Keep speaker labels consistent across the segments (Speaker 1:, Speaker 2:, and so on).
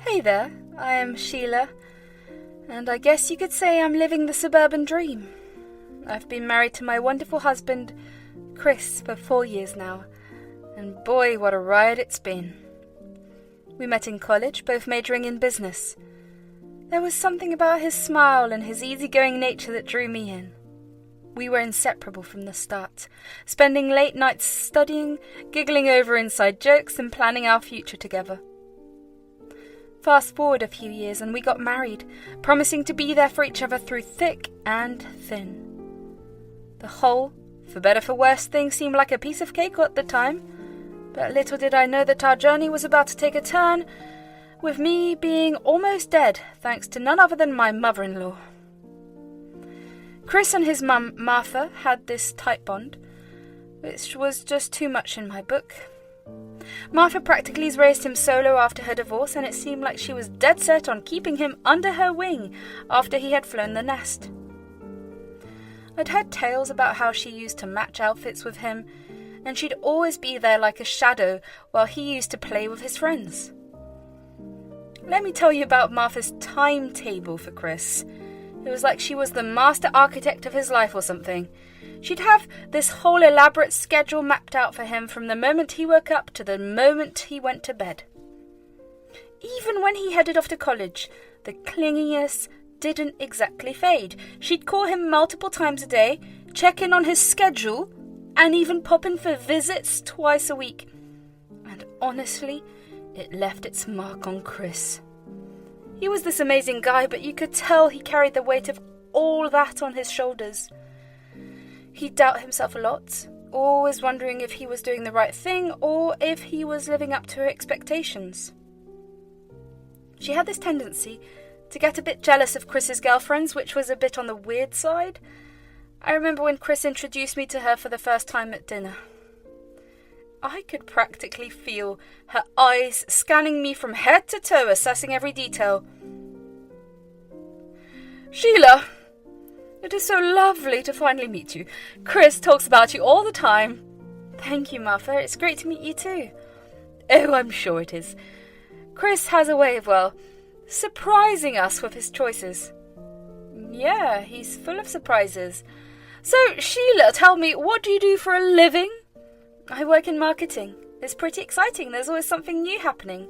Speaker 1: Hey there, I am Sheila, and I guess you could say I'm living the suburban dream. I've been married to my wonderful husband, Chris, for 4 years now, and boy, what a ride it's been. We met in college, both majoring in business. There was something about his smile and his easygoing nature that drew me in. We were inseparable from the start, spending late nights studying, giggling over inside jokes, and planning our future together. Fast forward a few years and we got married, promising to be there for each other through thick and thin. The whole, for better for worse, thing seemed like a piece of cake at the time, but little did I know that our journey was about to take a turn, with me being almost dead thanks to none other than my mother-in-law. Chris and his mum, Martha, had this tight bond, which was just too much in my book. Martha practically raised him solo after her divorce, and it seemed like she was dead set on keeping him under her wing after he had flown the nest. I'd heard tales about how she used to match outfits with him, and she'd always be there like a shadow while he used to play with his friends. Let me tell you about Martha's timetable for Chris. It was like she was the master architect of his life or something. She'd have this whole elaborate schedule mapped out for him from the moment he woke up to the moment he went to bed. Even when he headed off to college, the clinginess didn't exactly fade. She'd call him multiple times a day, check in on his schedule, and even pop in for visits twice a week. And honestly, it left its mark on Chris. He was this amazing guy, but you could tell he carried the weight of all that on his shoulders. He'd doubt himself a lot, always wondering if he was doing the right thing or if he was living up to her expectations. She had this tendency to get a bit jealous of Chris's girlfriends, which was a bit on the weird side. I remember when Chris introduced me to her for the first time at dinner. I could practically feel her eyes scanning me from head to toe, assessing every detail. "Sheila, it is so lovely to finally meet you. Chris talks about you all the time." "Thank you, Martha. It's great to meet you too." "Oh, I'm sure it is. Chris has a way of, surprising us with his choices." "Yeah, he's full of surprises. So, Sheila, tell me, what do you do for a living?" "I work in marketing. It's pretty exciting. There's always something new happening."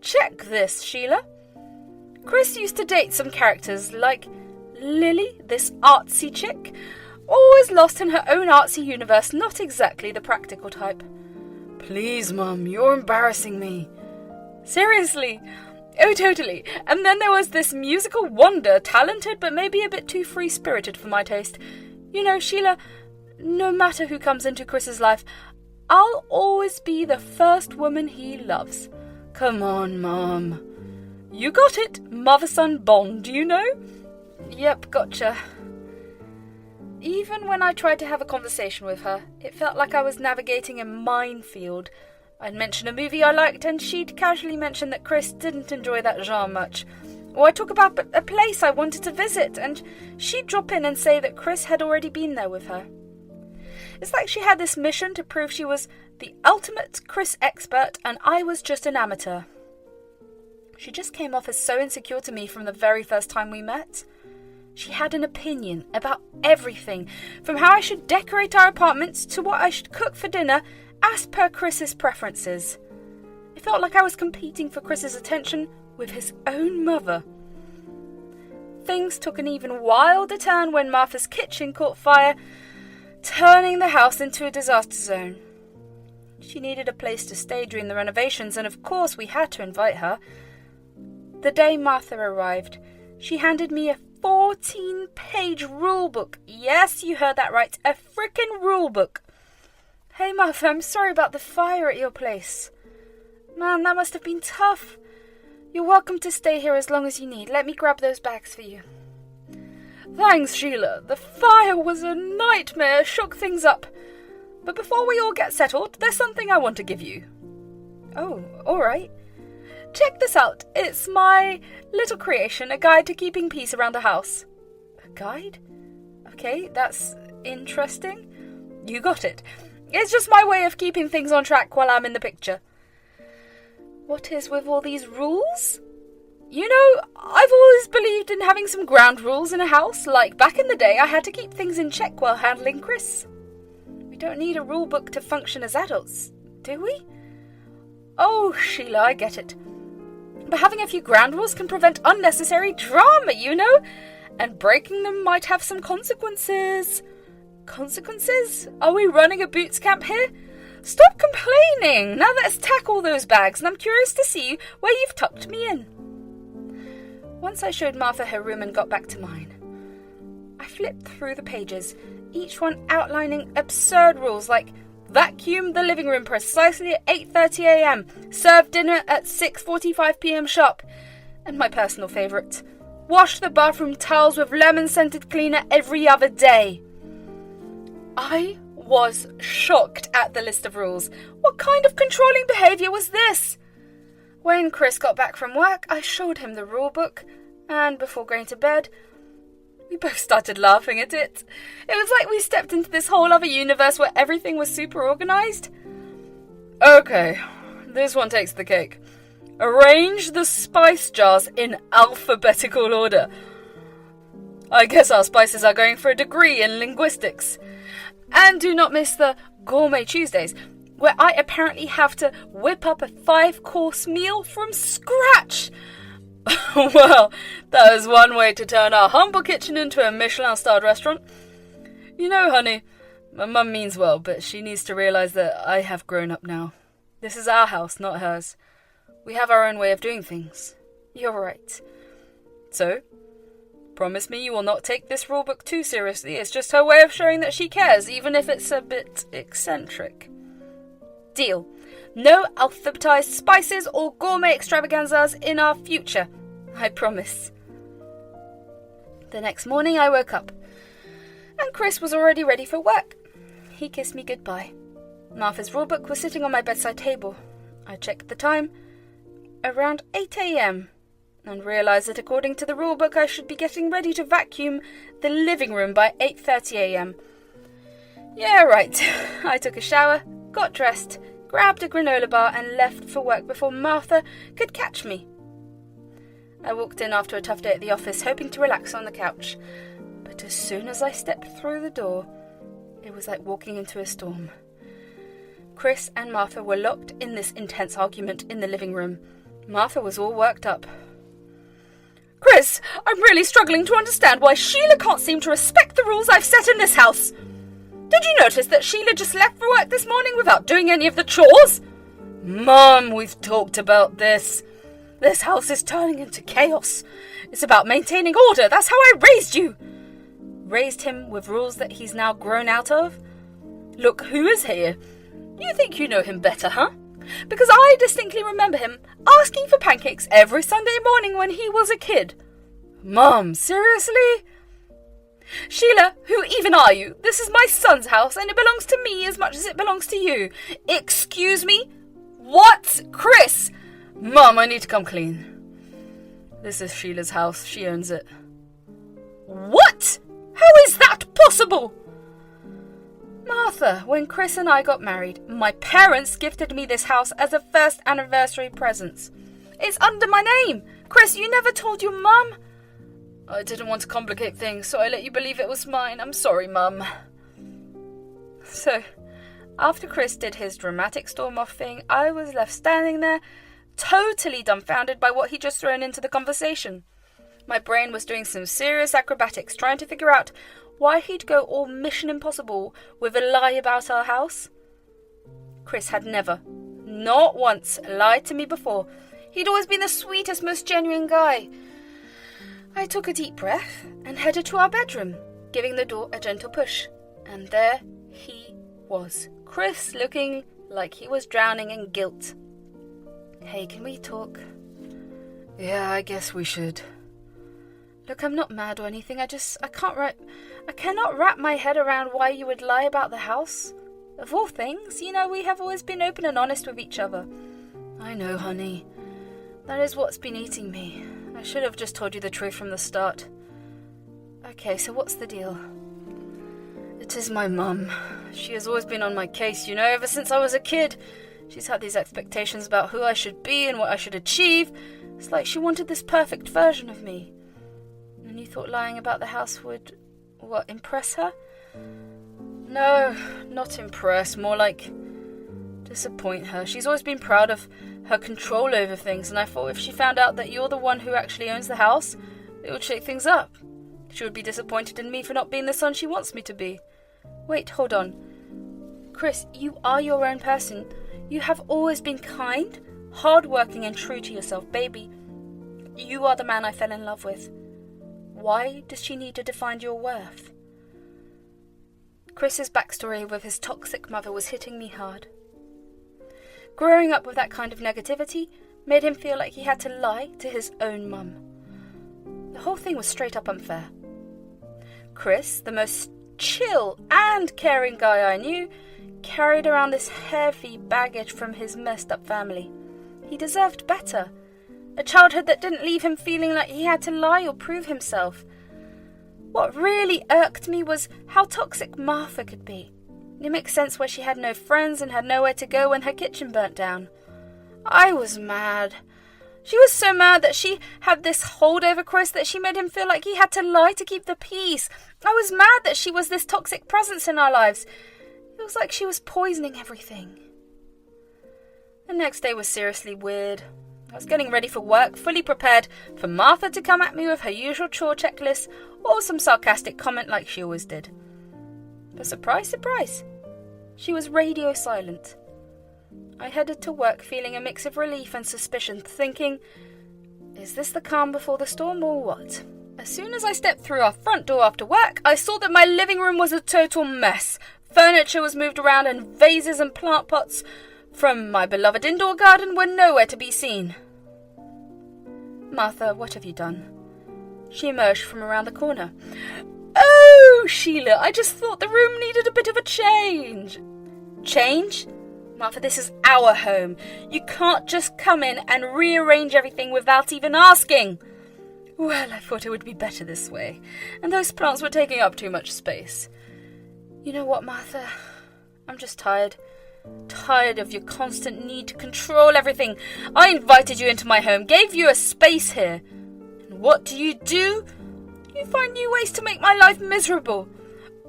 Speaker 1: "Check this, Sheila. Chris used to date some characters like Lily, this artsy chick, always lost in her own artsy universe, not exactly the practical type." "Please, Mum, you're embarrassing me." "Seriously? Oh, totally. And then there was this musical wonder, talented but maybe a bit too free-spirited for my taste. You know, Sheila, no matter who comes into Chris's life, I'll always be the first woman he loves." "Come on, Mum. You got it. Mother-son bond, you know?" "Yep, gotcha." Even when I tried to have a conversation with her, it felt like I was navigating a minefield. I'd mention a movie I liked, and she'd casually mention that Chris didn't enjoy that genre much. Or I'd talk about a place I wanted to visit, and she'd drop in and say that Chris had already been there with her. It's like she had this mission to prove she was the ultimate Chris expert, and I was just an amateur. She just came off as so insecure to me from the very first time we met. She had an opinion about everything, from how I should decorate our apartments to what I should cook for dinner, as per Chris's preferences. It felt like I was competing for Chris's attention with his own mother. Things took an even wilder turn when Martha's kitchen caught fire, turning the house into a disaster zone. She needed a place to stay during the renovations, and of course we had to invite her. The day Martha arrived, she handed me a 14-page rulebook. Yes, you heard that right, a frickin' rulebook. "Hey, Martha, I'm sorry about the fire at your place. Man, that must have been tough. You're welcome to stay here as long as you need. Let me grab those bags for you." "Thanks, Sheila. The fire was a nightmare, shook things up. But before we all get settled, there's something I want to give you." "Oh, all right. Check this out. It's my little creation, a guide to keeping peace around the house." "A guide? Okay, that's interesting." "You got it. It's just my way of keeping things on track while I'm in the picture." What is with all these rules? You know, I've always believed in having some ground rules in a house, like back in the day I had to keep things in check while handling Chris. We don't need a rule book to function as adults, do we? Oh, Sheila, I get it. But having a few ground rules can prevent unnecessary drama, you know? And breaking them might have some consequences. Consequences? Are we running a boots camp here? Stop complaining! Now let's tackle those bags, and I'm curious to see where you've tucked me in. Once I showed Martha her room and got back to mine, I flipped through the pages, each one outlining absurd rules like vacuum the living room precisely at 8:30 a.m, serve dinner at 6:45 p.m. sharp, and my personal favourite, wash the bathroom towels with lemon-scented cleaner every other day. I was shocked at the list of rules. What kind of controlling behaviour was this? When Chris got back from work, I showed him the rule book, and before going to bed, we both started laughing at it. It was like we stepped into this whole other universe where everything was super organised. Okay, this one takes the cake. Arrange the spice jars in alphabetical order. I guess our spices are going for a degree in linguistics. And do not miss the Gourmet Tuesdays, where I apparently have to whip up a 5-course meal from scratch. Well, that is one way to turn our humble kitchen into a Michelin-starred restaurant. You know, honey, my mum means well, but she needs to realise that I have grown up now. This is our house, not hers. We have our own way of doing things. You're right. So, promise me you will not take this rulebook too seriously. It's just her way of showing that she cares, even if it's a bit eccentric. Deal. No alphabetized spices or gourmet extravaganzas in our future. I promise. The next morning I woke up, and Chris was already ready for work. He kissed me goodbye. Martha's rulebook was sitting on my bedside table. I checked the time, around 8 a.m, and realised that according to the rulebook I should be getting ready to vacuum the living room by 8:30 a.m. Yeah, right. I took a shower, got dressed, grabbed a granola bar and left for work before Martha could catch me. I walked in after a tough day at the office, hoping to relax on the couch. But as soon as I stepped through the door, it was like walking into a storm. Chris and Martha were locked in this intense argument in the living room. Martha was all worked up. Chris, I'm really struggling to understand why Sheila can't seem to respect the rules I've set in this house. Did you notice that Sheila just left for work this morning without doing any of the chores? Mum, we've talked about this. This house is turning into chaos. It's about maintaining order. That's how I raised you. Raised him with rules that he's now grown out of? Look, who is here? You think you know him better, huh? Because I distinctly remember him asking for pancakes every Sunday morning when he was a kid. Mum, seriously? Sheila, who even are you? This is my son's house and it belongs to me as much as it belongs to you. Excuse me? What? Chris? Mum, I need to come clean. This is Sheila's house. She owns it. What? How is that possible? Martha, when Chris and I got married, my parents gifted me this house as a first anniversary present. It's under my name. Chris, you never told your mum? I didn't want to complicate things, so I let you believe it was mine. I'm sorry, Mum. So, after Chris did his dramatic storm-off thing, I was left standing there, totally dumbfounded by what he'd just thrown into the conversation. My brain was doing some serious acrobatics, trying to figure out why he'd go all Mission Impossible with a lie about our house. Chris had never, not once, lied to me before. He'd always been the sweetest, most genuine guy. I took a deep breath and headed to our bedroom, giving the door a gentle push. And there he was, Chris, looking like he was drowning in guilt. Hey, can we talk? Yeah, I guess we should. Look, I'm not mad or anything. I cannot wrap my head around why you would lie about the house. Of all things, you know, we have always been open and honest with each other. I know, honey. That is what's been eating me. I should have just told you the truth from the start. Okay, so what's the deal? It is my mum. She has always been on my case, you know, ever since I was a kid. She's had these expectations about who I should be and what I should achieve. It's like she wanted this perfect version of me. And you thought lying about the house would, impress her? No, not impress, more like disappoint her. She's always been proud of her control over things, and I thought if she found out that you're the one who actually owns the house, it would shake things up. She would be disappointed in me for not being the son she wants me to be. Wait, hold on. Chris, you are your own person. You have always been kind, hard-working, and true to yourself, baby. You are the man I fell in love with. Why does she need to define your worth? Chris's backstory with his toxic mother was hitting me hard. Growing up with that kind of negativity made him feel like he had to lie to his own mum. The whole thing was straight up unfair. Chris, the most chill and caring guy I knew, carried around this heavy baggage from his messed up family. He deserved better. A childhood that didn't leave him feeling like he had to lie or prove himself. What really irked me was how toxic Martha could be. It makes sense where she had no friends and had nowhere to go when her kitchen burnt down. I was mad. She was so mad that she had this hold over Chris that she made him feel like he had to lie to keep the peace. I was mad that she was this toxic presence in our lives. It was like she was poisoning everything. The next day was seriously weird. I was getting ready for work, fully prepared for Martha to come at me with her usual chore checklist or some sarcastic comment like she always did. But surprise, surprise, she was radio silent. I headed to work feeling a mix of relief and suspicion, thinking, is this the calm before the storm or what? As soon as I stepped through our front door after work, I saw that my living room was a total mess. Furniture was moved around and vases and plant pots from my beloved indoor garden were nowhere to be seen. Martha, what have you done? She emerged from around the corner. Oh, Sheila, I just thought the room needed a bit of a change. Change? Martha, this is our home. You can't just come in and rearrange everything without even asking. Well, I thought it would be better this way, and those plants were taking up too much space. You know what, Martha? I'm just tired. Tired of your constant need to control everything. I invited you into my home, gave you a space here. And what do? You find new ways to make my life miserable.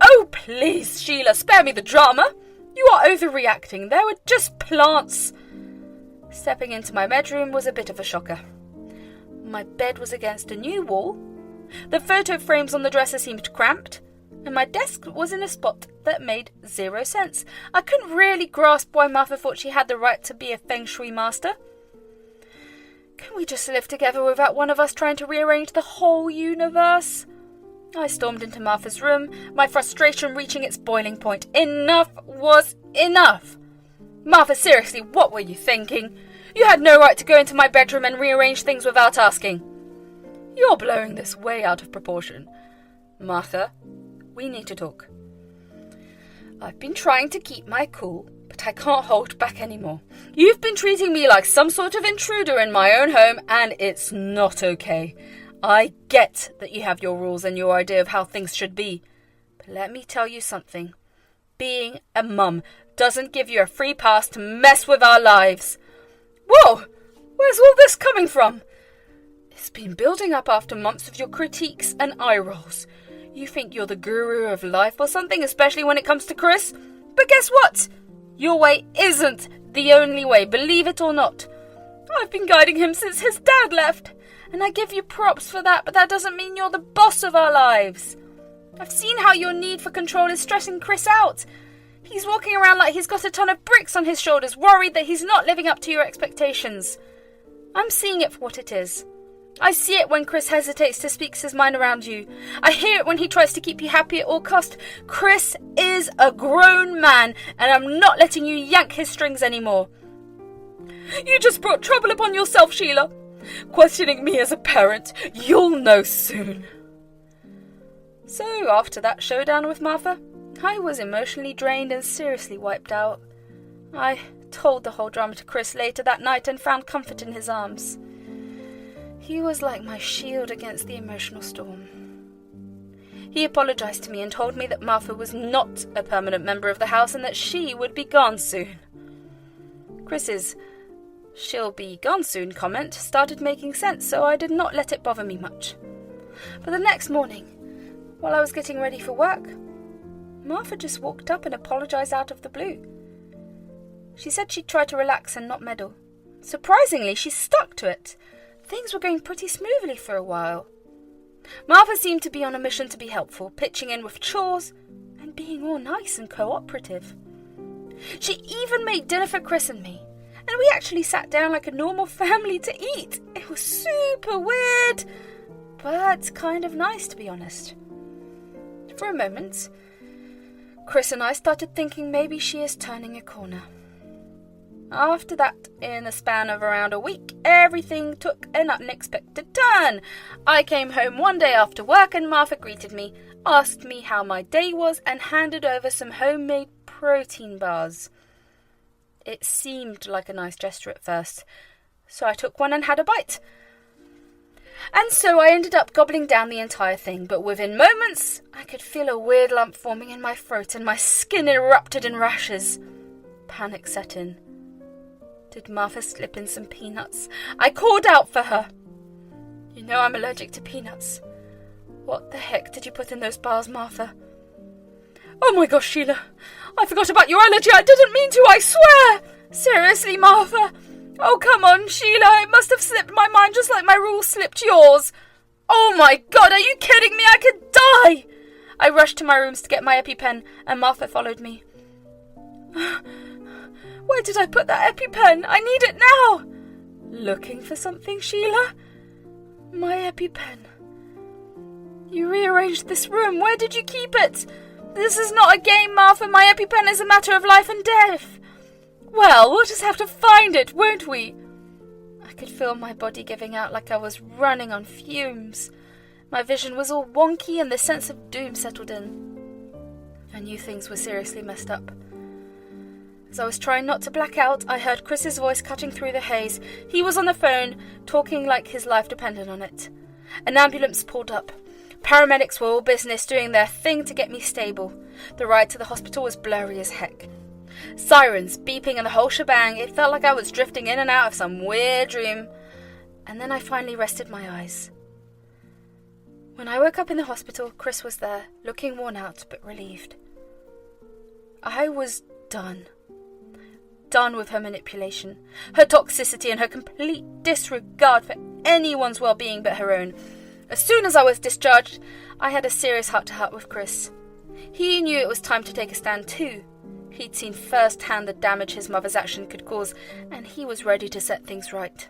Speaker 1: Oh, please, Sheila, spare me the drama. You are overreacting. There were just plants. Stepping into my bedroom was a bit of a shocker. My bed was against a new wall. The photo frames on the dresser seemed cramped. And my desk was in a spot that made 0 sense. I couldn't really grasp why Martha thought she had the right to be a feng shui master. Can we just live together without one of us trying to rearrange the whole universe? I stormed into Martha's room, my frustration reaching its boiling point. Enough was enough. Martha, seriously, what were you thinking? You had no right to go into my bedroom and rearrange things without asking. You're blowing this way out of proportion. Martha, we need to talk. I've been trying to keep my cool, but I can't hold back anymore. You've been treating me like some sort of intruder in my own home, and it's not okay. I get that you have your rules and your idea of how things should be, but let me tell you something. Being a mum doesn't give you a free pass to mess with our lives. Whoa! Where's all this coming from? It's been building up after months of your critiques and eye rolls. You think you're the guru of life or something, especially when it comes to Chris. But guess what? Your way isn't the only way, believe it or not. I've been guiding him since his dad left, and I give you props for that, but that doesn't mean you're the boss of our lives. I've seen how your need for control is stressing Chris out. He's walking around like he's got a ton of bricks on his shoulders, worried that he's not living up to your expectations. I'm seeing it for what it is. I see it when Chris hesitates to speak his mind around you. I hear it when he tries to keep you happy at all cost. Chris is a grown man, and I'm not letting you yank his strings anymore. You just brought trouble upon yourself, Sheila. Questioning me as a parent. You'll know soon. So, after that showdown with Martha, I was emotionally drained and seriously wiped out. I told the whole drama to Chris later that night and found comfort in his arms. He was like my shield against the emotional storm. He apologized to me and told me that Martha was not a permanent member of the house and that she would be gone soon. Chris's "she'll be gone soon" comment started making sense, so I did not let it bother me much. But the next morning, while I was getting ready for work, Martha just walked up and apologised out of the blue. She said she'd try to relax and not meddle. Surprisingly, she stuck to it. Things were going pretty smoothly for a while. Martha seemed to be on a mission to be helpful, pitching in with chores and being all nice and cooperative. She even made dinner for Chris and me, and we actually sat down like a normal family to eat. It was super weird, but kind of nice, to be honest. For a moment, Chris and I started thinking maybe she is turning a corner. After that, in a span of around a week, everything took an unexpected turn. I came home one day after work and Martha greeted me, asked me how my day was, and handed over some homemade protein bars. It seemed like a nice gesture at first, so I took one and had a bite. And so I ended up gobbling down the entire thing, but within moments I could feel a weird lump forming in my throat and my skin erupted in rashes. Panic set in. Did Martha slip in some peanuts? I called out for her. You know I'm allergic to peanuts. What the heck did you put in those bars, Martha? Oh my gosh, Sheila. I forgot about your allergy. I didn't mean to, I swear. Seriously, Martha. Oh, come on, Sheila. It must have slipped my mind just like my rules slipped yours. Oh my God, are you kidding me? I could die. I rushed to my rooms to get my EpiPen and Martha followed me. Where did I put that EpiPen? I need it now. Looking for something, Sheila? My EpiPen. You rearranged this room. Where did you keep it? This is not a game, Martha. My EpiPen is a matter of life and death. Well, we'll just have to find it, won't we? I could feel my body giving out like I was running on fumes. My vision was all wonky and the sense of doom settled in. I knew things were seriously messed up. As I was trying not to black out, I heard Chris's voice cutting through the haze. He was on the phone, talking like his life depended on it. An ambulance pulled up. Paramedics were all business, doing their thing to get me stable. The ride to the hospital was blurry as heck. Sirens, beeping, and the whole shebang. It felt like I was drifting in and out of some weird dream. And then I finally rested my eyes. When I woke up in the hospital, Chris was there, looking worn out but relieved. I was done. Done with her manipulation, her toxicity, and her complete disregard for anyone's well-being but her own. As soon as I was discharged, I had a serious heart-to-heart with Chris. He knew it was time to take a stand too. He'd seen firsthand the damage his mother's action could cause, and he was ready to set things right.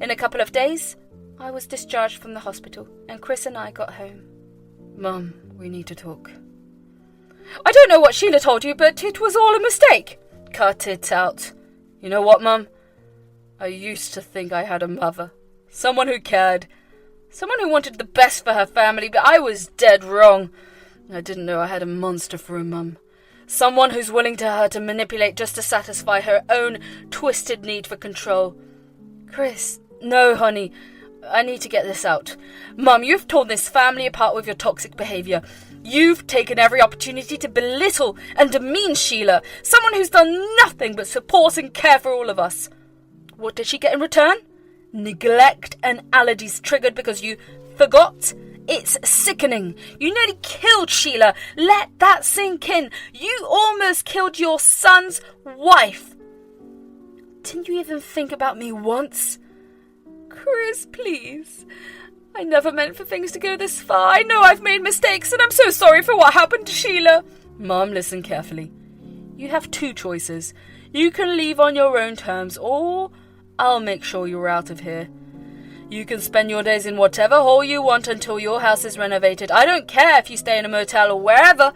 Speaker 1: In a couple of days, I was discharged from the hospital, and Chris and I got home. Mum, we need to talk. I don't know what Sheila told you, but it was all a mistake. Cut it out. You know what, Mum? I used to think I had a mother. Someone who cared. Someone who wanted the best for her family, but I was dead wrong. I didn't know I had a monster for a mum. Someone who's willing to hurt and manipulate just to satisfy her own twisted need for control. Chris, no, honey. I need to get this out. Mum, you've torn this family apart with your toxic behaviour. You've taken every opportunity to belittle and demean Sheila, someone who's done nothing but support and care for all of us. What did she get in return? Neglect and allergies triggered because you forgot? It's sickening. You nearly killed Sheila. Let that sink in. You almost killed your son's wife. Didn't you even think about me once? Chris, please. I never meant for things to go this far. I know I've made mistakes, and I'm so sorry for what happened to Sheila. Mum, listen carefully. You have two choices. You can leave on your own terms, or I'll make sure you're out of here. You can spend your days in whatever hole you want until your house is renovated. I don't care if you stay in a motel or wherever,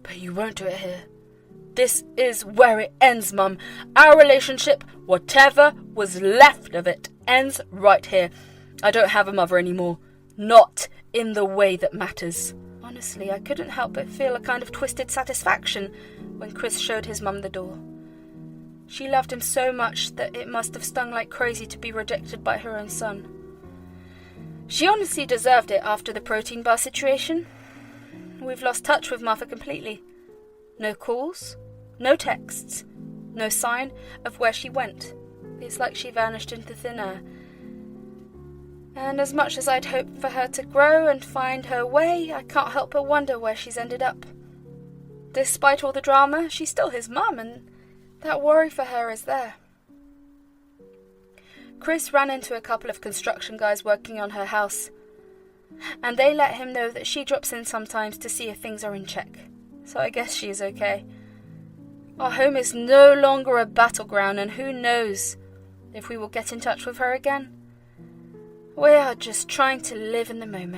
Speaker 1: but you won't do it here. This is where it ends, Mum. Our relationship, whatever was left of it, ends right here. I don't have a mother anymore. Not in the way that matters. Honestly, I couldn't help but feel a kind of twisted satisfaction when Chris showed his mum the door. She loved him so much that it must have stung like crazy to be rejected by her own son. She honestly deserved it after the protein bar situation. We've lost touch with Martha completely. No calls, no texts, No sign of where she went. It's like she vanished into thin air. And as much as I'd hoped for her to grow and find her way, I can't help but wonder where she's ended up. Despite all the drama, she's still his mum, and that worry for her is there. Chris ran into a couple of construction guys working on her house, and they let him know that she drops in sometimes to see if things are in check. So I guess she is okay. Our home is no longer a battleground, and who knows if we will get in touch with her again. We are just trying to live in the moment.